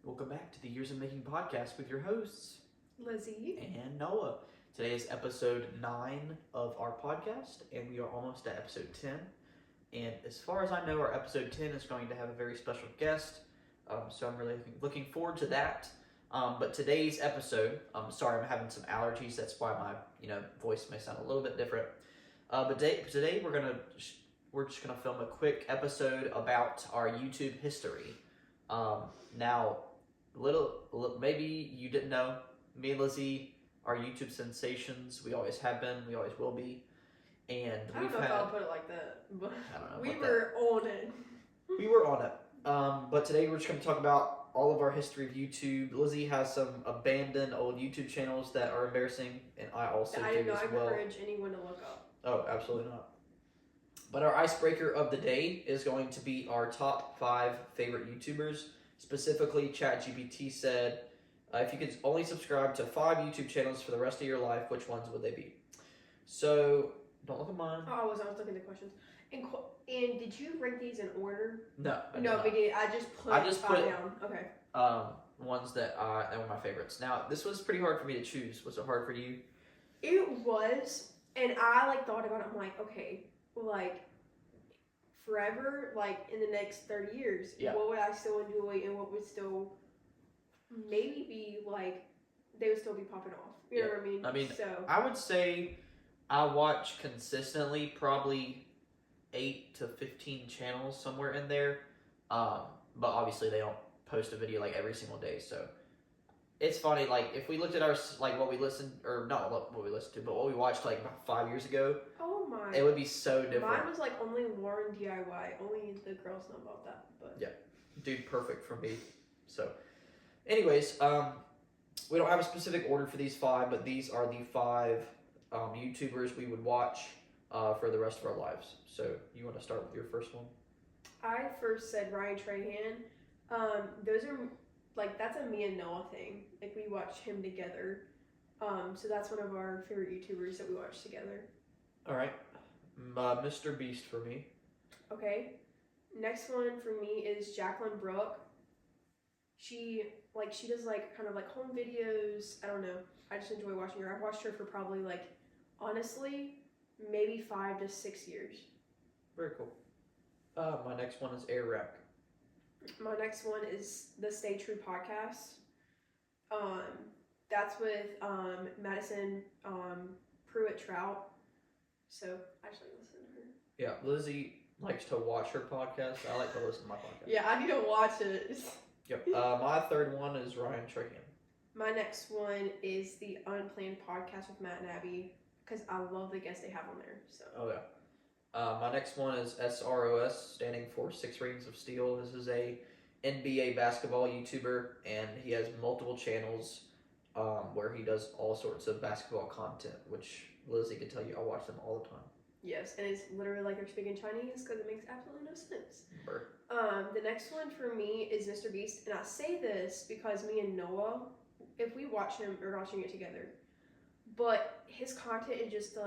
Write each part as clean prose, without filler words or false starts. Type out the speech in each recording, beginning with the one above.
Welcome back to the Years in Making podcast with your hosts, Lizzie and Noah. Today is episode 9 of our podcast, and we are almost at episode 10. And as far as I know, our episode 10 is going to have a very special guest, so I'm really looking forward to that. But today's episode, sorry, I'm having some allergies, that's why my voice may sound a little bit different. But today we're just gonna film a quick episode about our YouTube history. Now, maybe you didn't know, me and Lizzie are YouTube sensations. We always have been. We always will be. And I don't know if I'll put it like that, but I don't know. We were on it. We were on it. But today we're just going to talk about all of our history of YouTube. Lizzie has some abandoned old YouTube channels that are embarrassing, and I also do as well. I do not encourage anyone to look up. Oh, absolutely not. But our icebreaker of the day is going to be our top 5 favorite YouTubers. Specifically, ChatGPT said, if you could only subscribe to 5 YouTube channels for the rest of your life, which ones would they be? So, don't look at mine. Oh, I was looking at the questions. And did you rank these in order? No. I just put down. Okay. Ones that were my favorites. Now, this was pretty hard for me to choose. Was it hard for you? It was, and I thought about it. I'm like, okay, forever, in the next 30 years, what would I still enjoy, and what would still maybe be they would still be popping off. You know what I mean? I would say I watch consistently probably 8 to 15 channels, somewhere in there. But obviously they don't post a video every single day, so it's funny. If we looked at our what we listened, or not what we listened to, but what we watched about 5 years ago. Oh my! It would be so different. Mine was only Warren DIY. Only the girls know about that. But yeah, dude, perfect for me. So, anyways, we don't have a specific order for these 5, but these are the 5 YouTubers we would watch for the rest of our lives. So, you want to start with your first one? I first said Ryan Trahan. Those are that's a me and Noah thing. We watch him together. So that's one of our favorite YouTubers that we watch together. All right, Mr. Beast for me. Okay, next one for me is Jacqueline Brooke. She does kind of home videos. I don't know. I just enjoy watching her. I've watched her for probably honestly maybe 5 to 6 years. Very cool. My next one is Air Rec. My next one is the Stay True podcast. That's with Madison Pruitt Trout. So I actually listen to her. Yeah, Lizzie likes to watch her podcast. I like to listen to my podcast. Yeah, I need to watch it. Yep. My third one is Ryan Trahan. My next one is the Unplanned podcast with Matt and Abby, because I love the guests they have on there. So. Oh yeah. My next one is SROS, standing for 6 Rings of Steel. This is a NBA basketball YouTuber, and he has multiple channels where he does all sorts of basketball content, which Lizzie can tell you I watch them all the time. Yes, and it's literally like they're speaking Chinese because it makes absolutely no sense. Burr. The next one for me is Mr. Beast, and I say this because me and Noah, if we watch him, we're watching it together, but his content is just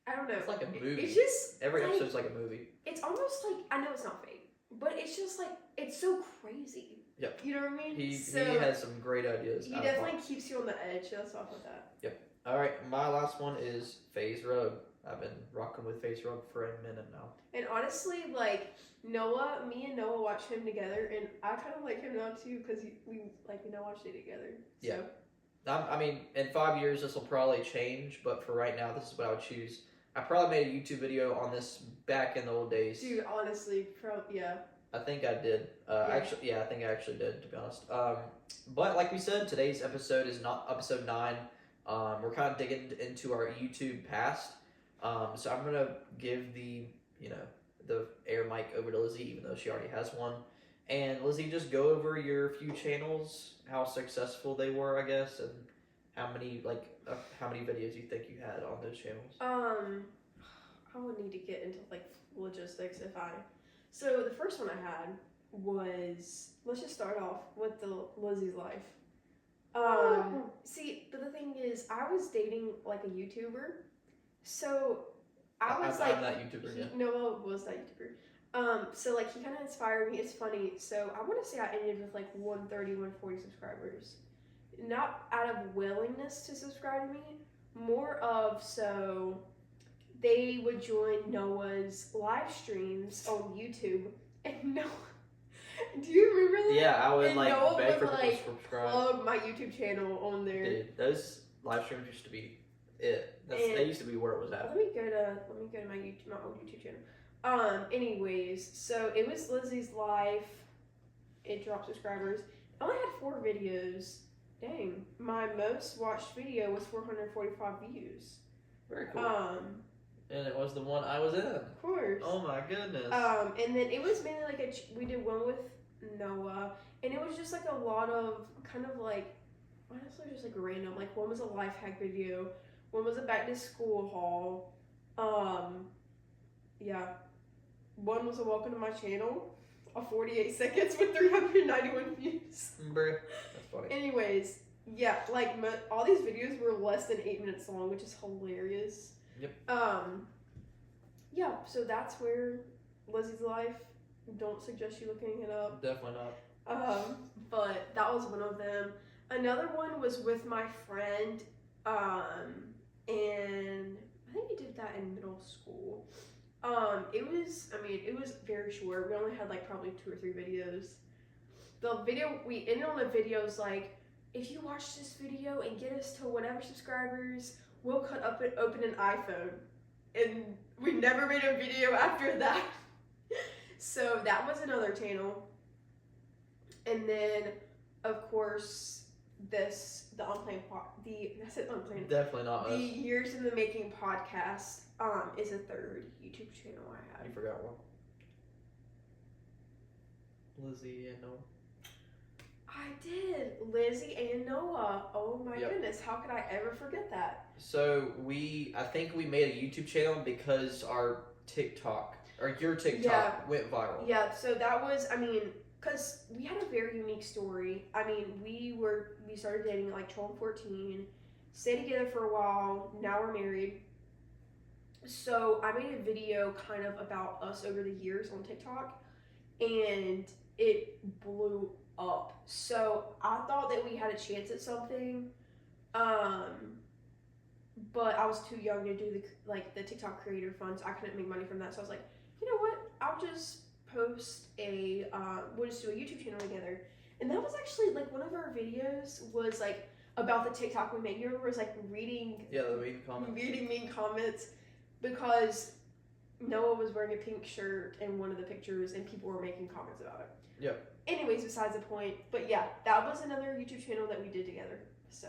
I don't know. It's like a movie. It's just every episode's like a movie. It's almost I know it's not fake, but it's just it's so crazy. Yep. You know what I mean? He has some great ideas. He definitely keeps you on the edge. That's off with that. Yep. All right, my last one is FaZe Rug. I've been rocking with FaZe Rug for a minute now. And honestly, me and Noah watch him together, and I kind of like him now too because we now watch it together. So. Yeah. In 5 years this will probably change, but for right now, this is what I would choose. I probably made a YouTube video on this back in the old days. Dude, honestly, yeah. I think I did. I think I actually did, to be honest. But like we said, today's episode is not episode 9. We're kind of digging into our YouTube past. So I'm gonna give the air mic over to Lizzie, even though she already has one. And Lizzie, just go over your few channels, how successful they were, I guess, and how many videos you think you had on those channels. I would need to get into logistics So the first one I had was, let's just start off with the Lizzie's life. See, but the thing is, I was dating a YouTuber, so I was I'm that YouTuber, yeah. Noah was that YouTuber. So like he kind of inspired me. It's funny. So I want to say I ended with like 130, 140 subscribers. Not out of willingness to subscribe to me, more of so they would join Noah's live streams on YouTube, and Noah. Do you remember that? Yeah, I would and like Noah beg would for people to subscribe. plug my YouTube channel on there. Dude, those live streams used to be it. They used to be where it was at. Let me go to my old YouTube channel. Anyways, so it was Lizzie's life. It dropped subscribers. I only had 4 videos. Dang, my most watched video was 445 views. Very cool. And it was the one I was in. Of course. Oh my goodness. And then it was mainly like we did one with Noah, and it was just like a lot of kind of like honestly just like random. Like one was a life hack video, one was a back to school haul. Yeah. One was a welcome to my channel, a 48 seconds with 391 views. Bruh, that's funny. Anyways, yeah, like all these videos were less than 8 minutes long, which is hilarious. Yep. Yeah, so that's where Lizzie's life. Don't suggest you looking it up. Definitely not. But that was one of them. Another one was with my friend, and I think we did that in middle school. It was very short. We only had like probably 2 or 3 videos. The video, we ended on the videos like, if you watch this video and get us to whatever subscribers, we'll open an iPhone. And we never made a video after that. So that was another channel. And then, of course, the Unplanned Definitely not the us. Years in the Making podcast is a 3rd YouTube channel I have. You forgot one. Lizzie and Noah. I did. Lizzie and Noah. Oh my goodness. How could I ever forget that? So I think we made a YouTube channel because our TikTok, or your TikTok went viral. Yeah, so that was, because we had a very unique story. We started dating at like 12 and 14, stayed together for a while, now we're married. So I made a video kind of about us over the years on TikTok, and it blew up. So I thought that we had a chance at something, but I was too young to do the TikTok creator fund, so I couldn't make money from that. So I was like, you know what? I'll just post we'll just do a YouTube channel together. And that was actually like one of our videos was like about the TikTok we made. You remember it was like reading the mean comments. Reading mean comments because Noah was wearing a pink shirt in one of the pictures and people were making comments about it. Yep. Anyways, besides the point. But yeah, that was another YouTube channel that we did together. So.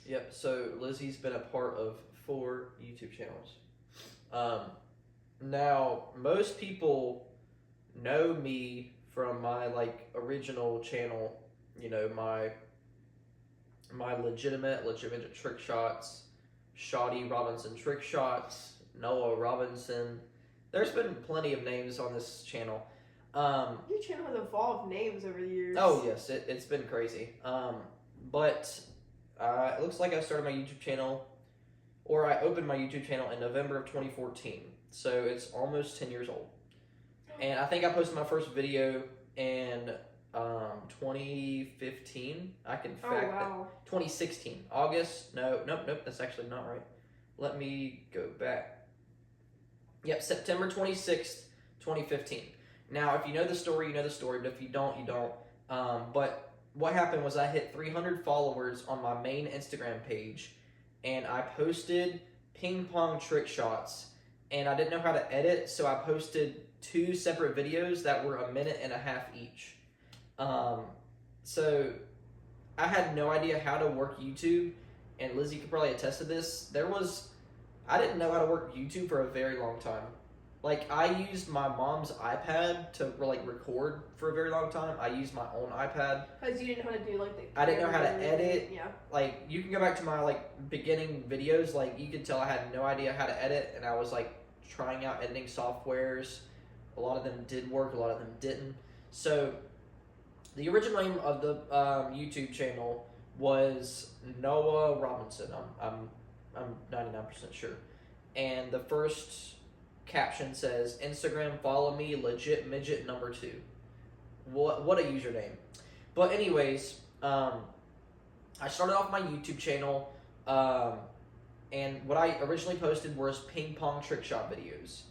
Yep. So Lizzie's been a part of 4 YouTube channels. Now most people know me from my like original channel. You know, my legitimate trick shots, Shoddy Robinson trick shots, Noah Robinson. There's been plenty of names on this channel. Your channel has evolved names over the years. Oh yes, it's been crazy. But it looks like I started my YouTube channel, or I opened my YouTube channel in November of 2014. So it's almost 10 years old. And I think I posted my first video in 2015. I can fact that. 2016. August. Nope. That's actually not right. Let me go back. Yep, September 26th, 2015. Now, if you know the story, you know the story. But if you don't, you don't. But what happened was I hit 300 followers on my main Instagram page. And I posted ping pong trick shots. And I didn't know how to edit, so I posted 2 separate videos that were 1.5 minutes each. So I had no idea how to work YouTube, and Lizzie could probably attest to this. I didn't know how to work YouTube for a very long time. Like, I used my mom's iPad to like record for a very long time. I used my own iPad. Because you didn't know how to do like I didn't know how to edit. Yeah. Like, you can go back to my like beginning videos. Like, you could tell I had no idea how to edit, and I was like trying out editing softwares. A lot of them did work, a lot of them didn't. So the original name of the YouTube channel was Noah Robinson. I'm 99% sure. And the first caption says, Instagram follow me, legit midget number 2. What a username. But anyways, I started off my YouTube channel, and what I originally posted was ping pong trick shot videos,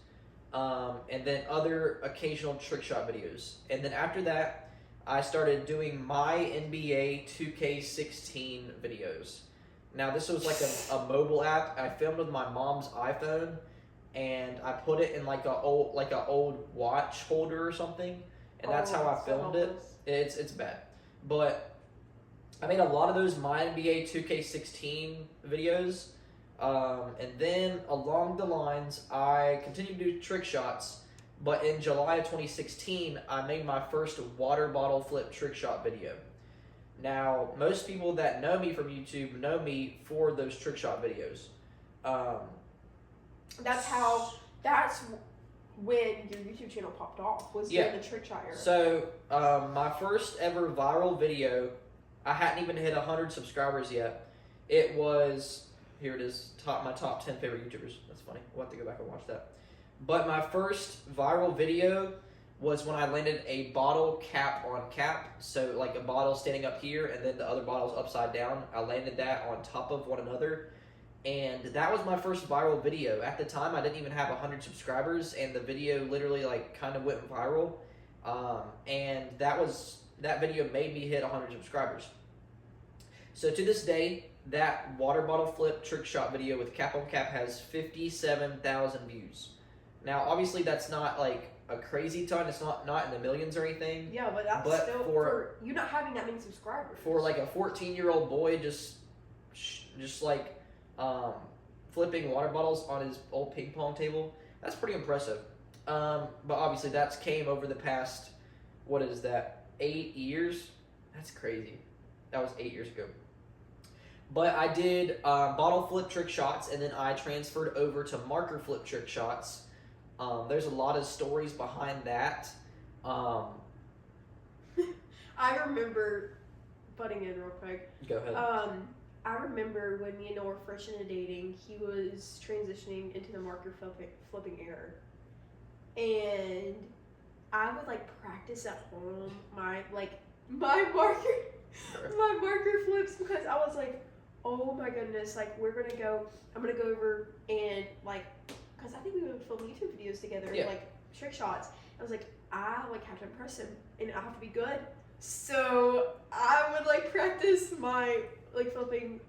and then other occasional trick shot videos. And then after that, I started doing my NBA 2K16 videos. Now this was like a mobile app. I filmed with my mom's iPhone, and I put it in like a old watch holder or something, and that's how I filmed it. It's bad, but I made a lot of those my NBA 2K16 videos, and then along the lines, I continued to do trick shots. But in July of 2016, I made my first water bottle flip trick shot video. Now, most people that know me from YouTube know me for those trick shot videos. That's when your YouTube channel popped off, was during the trick shot era. So, my first ever viral video, I hadn't even hit 100 subscribers yet. It was, here it is, my top 10 favorite YouTubers. That's funny. We'll have to go back and watch that. But my first viral video was when I landed a bottle cap on cap. So like a bottle standing up here and then the other bottle's upside down. I landed that on top of one another. And that was my first viral video. At the time, I didn't even have 100 subscribers, and the video literally like kind of went viral. And that video made me hit 100 subscribers. So to this day, that water bottle flip trick shot video with cap on cap has 57,000 views. Now, obviously, that's not like a crazy ton. It's not in the millions or anything. Yeah, but that's still for you not having that many subscribers. For like a 14-year-old boy, just like flipping water bottles on his old ping pong table, that's pretty impressive. But obviously, that's came over the past, 8 years? That's crazy. That was 8 years ago. But I did bottle flip trick shots, and then I transferred over to marker flip trick shots. There's a lot of stories behind that. I remember, butting in real quick. Go ahead. I remember when me and Noah were fresh into dating, he was transitioning into the marker flipping era. And I would practice at home my marker flips, because I was like, oh my goodness, I'm gonna go over and because I think we would film YouTube videos together, trick shots. I was like, I have to impress him, and I have to be good. So I would practice my flipping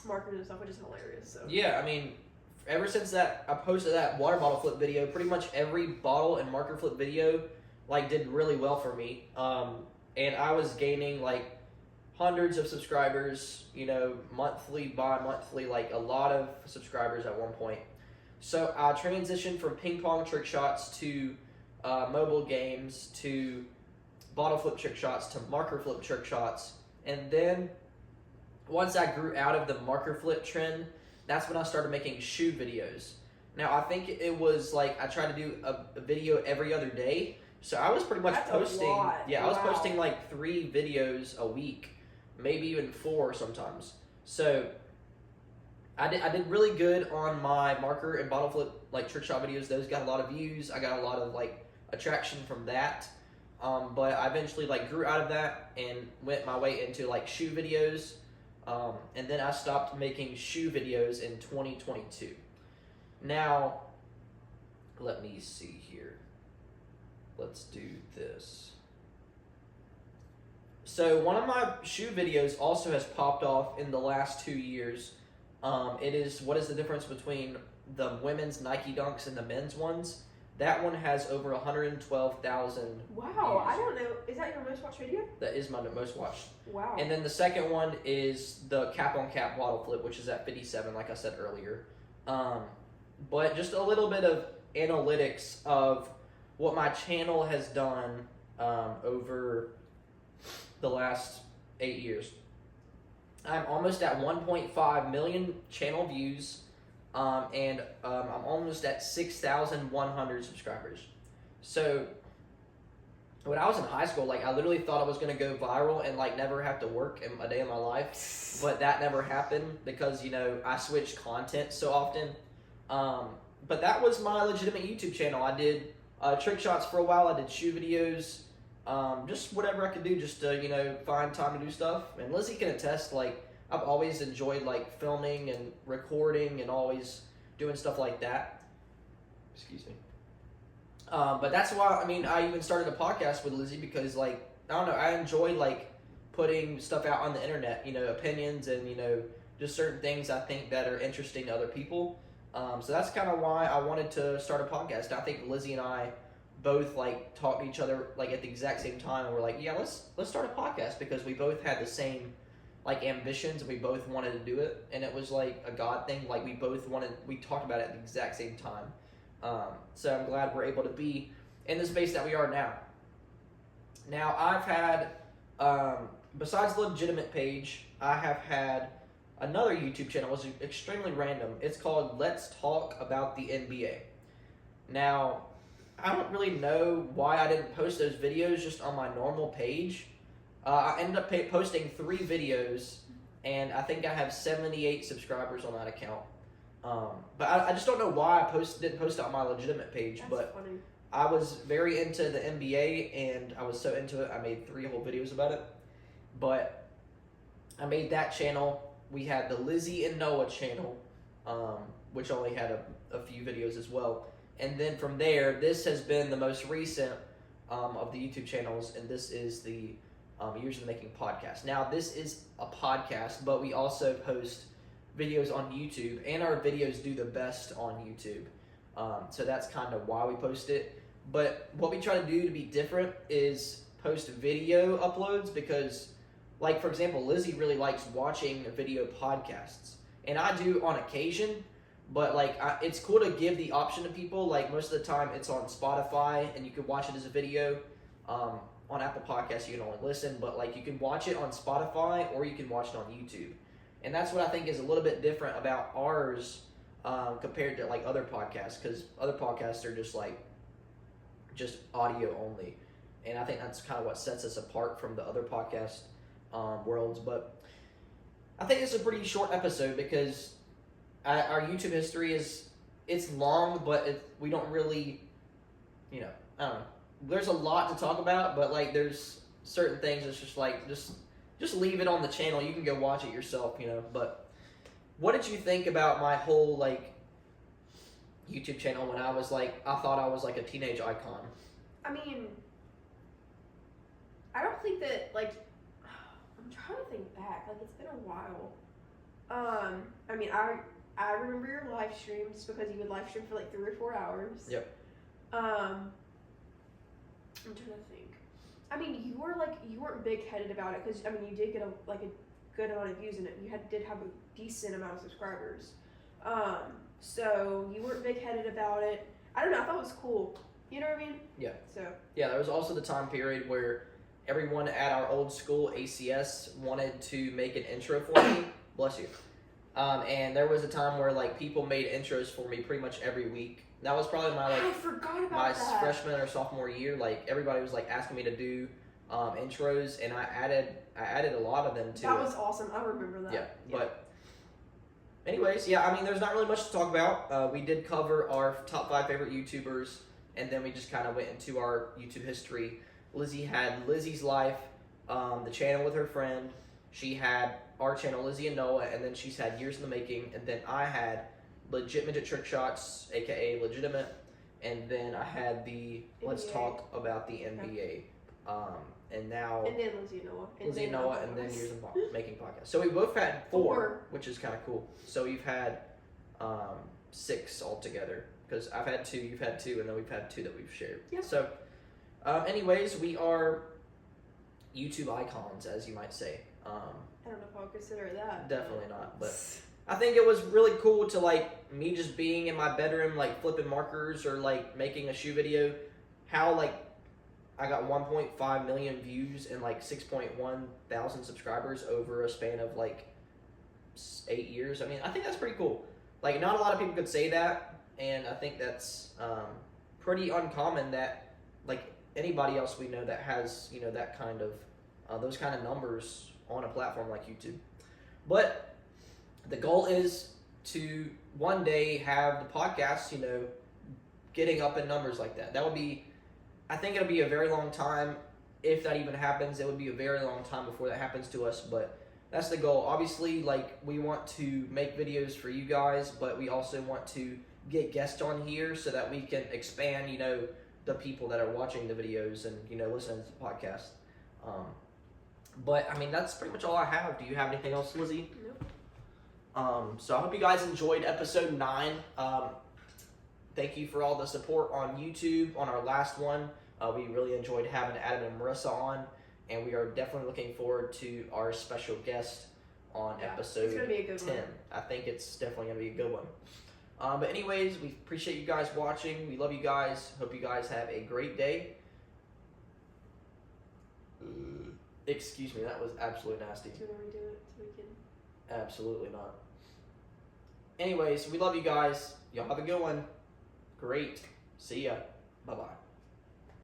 markers and stuff, which is hilarious. So yeah, I mean, ever since that I posted that water bottle flip video, pretty much every bottle and marker flip video did really well for me. And I was gaining hundreds of subscribers, monthly by monthly, a lot of subscribers at one point. So I transitioned from ping pong trick shots to mobile games to bottle flip trick shots to marker flip trick shots. And then once I grew out of the marker flip trend, that's when I started making shoe videos. Now I think it was I tried to do a video every other day. So I was pretty much posting, I was posting 3 videos a week, maybe even 4 sometimes. So I did really good on my marker and bottle flip trick shot videos. Those got a lot of views. I got a lot of attraction from that. But I eventually grew out of that and went my way into shoe videos. And then I stopped making shoe videos in 2022. Now, let me see here. Let's do this. So one of my shoe videos also has popped off in the last 2 years. It is, what is the difference between the women's Nike Dunks and the men's ones? That one has over 112,000 Wow, views. I don't know. Is that your most watched video? That is my most watched. Wow. And then the second one is the cap on cap bottle flip, which is at 57, like I said earlier. But just a little bit of analytics of what my channel has done over the last 8 years. I'm almost at 1.5 million channel views, and I'm almost at 6,100 subscribers. So when I was in high school, I literally thought I was going to go viral and never have to work in a day in my life, but that never happened because I switched content so often. but that was my legitimate YouTube channel. I did trick shots for a while. I did shoe videos, just whatever I could do, just to find time to do stuff. And Lizzie can attest. Like I've always enjoyed like filming and recording and always doing stuff like that. Excuse me. But that's why I even started a podcast with Lizzie because like I don't know, I enjoy like putting stuff out on the internet. Opinions and just certain things I think that are interesting to other people. So that's kind of why I wanted to start a podcast. I think Lizzie and I both like talked to each other like at the exact same time, and we're like, yeah, let's start a podcast because we both had the same like ambitions and we both wanted to do it, and it was like a God thing. Like we talked about it at the exact same time. So I'm glad we're able to be in the space that we are now. Now I've had, besides the legitimate page, I have had another YouTube channel. It was extremely random. It's called Let's Talk About the NBA. Now, I don't really know why I didn't post those videos just on my normal page. I ended up posting 3 videos, and I think I have 78 subscribers on that account. But I just don't know why I didn't post it on my legitimate page. That's but funny. I was very into the NBA, and I was so into it, I made 3 whole videos about it. But I made that channel. We had the Lizzie and Noah channel, which only had a few videos as well. And then from there, this has been the most recent of the YouTube channels, and this is the Years in the Making podcast. Now, this is a podcast, but we also post videos on YouTube, and our videos do the best on YouTube. So that's kind of why we post it. But what we try to do to be different is post video uploads because, like, for example, Lizzie really likes watching video podcasts. And I do on occasion, but, like, it's cool to give the option to people. Like, most of the time it's on Spotify, and you can watch it as a video. On Apple Podcasts, you can only listen, but, like, you can watch it on Spotify or you can watch it on YouTube. And that's what I think is a little bit different about ours compared to, like, other podcasts, because other podcasts are just audio only. And I think that's kind of what sets us apart from the other podcast worlds. But I think it's a pretty short episode because our YouTube history it's long, but we don't really, I don't know. There's a lot to talk about, but like there's certain things that's just like just leave it on the channel. You can go watch it yourself, But what did you think about my whole like YouTube channel when I thought I was like a teenage icon? I mean, I don't think that, like, I'm trying to think back. Like, it's been a while. I mean, I remember your live streams because you would live stream for like 3 or 4 hours. Yep. I'm trying to think. I mean, you weren't big-headed about it because, I mean, you did get a good amount of views in it. You did have a decent amount of subscribers. So you weren't big-headed about it. I don't know. I thought it was cool. You know what I mean? Yeah. So. Yeah, there was also the time period where everyone at our old school, ACS, wanted to make an intro for me. Bless you. And there was a time where like people made intros for me pretty much every week. That was probably I forgot about my that. freshman or sophomore year. Like everybody was like asking me to do intros, and I added a lot of them too. That was awesome. I remember that. Yeah. But anyways, yeah. I mean, there's not really much to talk about. We did cover our top 5 favorite YouTubers, and then we just kind of went into our YouTube history. Lizzie had Lizzie's Life, the channel with her friend. She had our channel, Lizzie and Noah, and then she's had Years in the Making, and then I had Legitimate Trick Shots, aka Legitimate, and then I had the Let's Talk About the NBA, and now and then Lizzie and Noah, and Noah, and then Years in the Making podcast. So we both had 4, which is kind of cool. So we've had 6 altogether because I've had 2, you've had 2, and then we've had 2 that we've shared. Yeah. So, anyways, we are YouTube icons, as you might say. I don't know if I would consider it that. Definitely not, but I think it was really cool to like me just being in my bedroom like flipping markers or like making a shoe video. How like I got 1.5 million views and like 6.1 thousand subscribers over a span of like 8 years. I mean, I think that's pretty cool. Like not a lot of people could say that, and I think that's pretty uncommon that like anybody else we know that has that kind of those kind of numbers on a platform like YouTube. But the goal is to one day have the podcast, you know, getting up in numbers like that. That would be, I think it'll be a very long time. If that even happens, it would be a very long time before that happens to us, but that's the goal. Obviously, like, we want to make videos for you guys, but we also want to get guests on here so that we can expand, you know, the people that are watching the videos and, you know, listening to the podcast. But I mean, that's pretty much all I have. Do you have anything else, Lizzie? Nope. So I hope you guys enjoyed episode 9. Thank you for all the support on YouTube on our last one. We really enjoyed having Adam and Marissa on, and we are definitely looking forward to our special guest on episode it's gonna be a good 10. one. I think it's definitely going to be a good one. But anyways, we appreciate you guys watching. We love you guys. Hope you guys have a great day. Excuse me, that was absolutely nasty. Do you want to redo it so we can? Absolutely not. Anyways, we love you guys. Y'all have a good one. Great. See ya. Bye-bye.